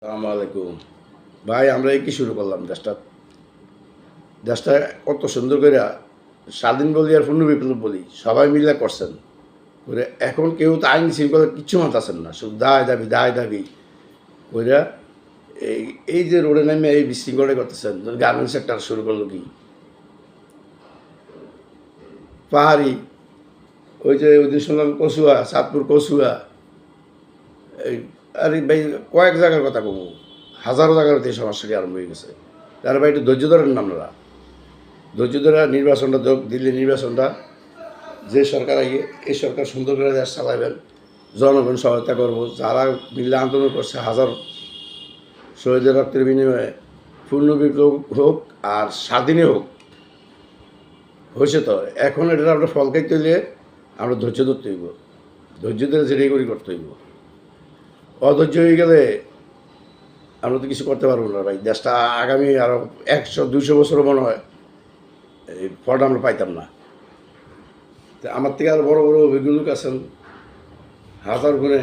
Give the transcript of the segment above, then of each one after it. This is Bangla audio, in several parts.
আসসালামু আলাইকুম ভাই। আমরা এই কি শুরু করলাম দেশটা দেশটা কত সুন্দর করে স্বাধীন বলি আর পূর্ণ বিপ্লব বলি সবাই মিলে করছেন করে। এখন কেউ তো আইন শৃঙ্খলা কিচ্ছু মানতেছেন না, শুধু দায় দাবি করে। এই এই যে রোডে নামে এই বিশৃঙ্খলা করতেছেন, গার্মেন্টস সেক্টর শুরু করলো কি পাহাড়ি, ওই যে ওই দিন শুনলাম কচুয়া, চাঁদপুর কচুয়া, এই আর এই ভাই কয়েক জায়গার কথা কমু, হাজারো জায়গার এই সমস্যাটি আরম্ভ হয়ে গেছে। তার ভাই একটু ধৈর্য ধরেন না আপনারা। ধৈর্য ধরে নির্বাচনটা দিল্লি নির্বাচনটা যে সরকার আইয়ে এই সরকার সুন্দর করে দেশ চালাবেন, জনগণ সহায়তা করবো। যারা মিল্লা আন্দোলন করছে হাজার শহীদের রক্তের বিনিময়ে, পূর্ণ বিপ্লব হোক আর স্বাধীনে হোক হয়েছে। তো এখন এটা আমরা ফল খাইতে হইলে আমরা ধৈর্য ধরতে হইব, ধৈর্য ধরে যেটাই করি করতে হইব। অধৈর্য হয়ে গেলে আমরা তো কিছু করতে পারবো না ভাই। দেশটা আগামী আরও 100-200 বছরও মনে হয় এই ফলটা আমরা পাইতাম না। আমার থেকে আরও বড় বড় অভিজ্ঞ লোক আছেন, হাজার গুণে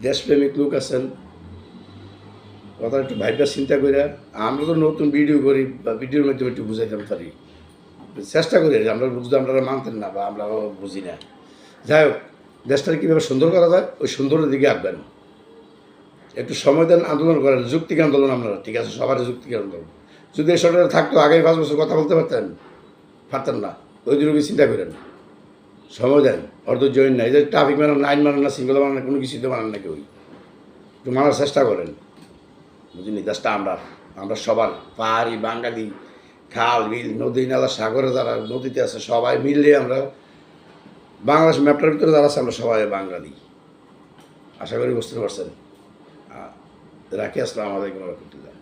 দেশপ্রেমিক লোক আছেন। কথা একটু ভাইবা চিন্তা করে আমরা তো নতুন ভিডিও করি বা ভিডিওর মাধ্যমে একটু বুঝাইতে পারি, চেষ্টা করি। আমরা বুঝতে আপনারা মানতেন না বা আমরা বুঝি না। যাই হোক, দেশটাকে কীভাবে সুন্দর করা যায় ওই সুন্দরের দিকে আসবেন। একটু সময় দেন, আন্দোলন করেন, যুক্তিক আন্দোলন। আপনারা ঠিক আছে, সবার যুক্তিক আন্দোলন। যদি এই সরকারে থাকতো আগামী 5 বছর কথা বলতে পারতেন না। ওই দিনকে চিন্তা করেন, সময় দেন, অর্ধজয়ন না। এই যে ট্রাফিক মানেন, আইন মানেন না, শৃঙ্খলা মানেন, কোনো কিছুতে মানেন না কেউ। একটু মানার চেষ্টা করেন, বুঝলি। দেশটা আমরা সবার, পাহাড়ি, বাঙালি, খাল বিল, নদী নালা, সাগরে যারা নদীতে আছে সবাই মিললে আমরা বাংলাদেশ ম্যাপটার ভিতরে যারা আছে আমরা সবাই বাঙালি। আশা করি বুঝতে পারছেন। রাখি। আসসালামু আলাইকুম রহমতুল্লাহ।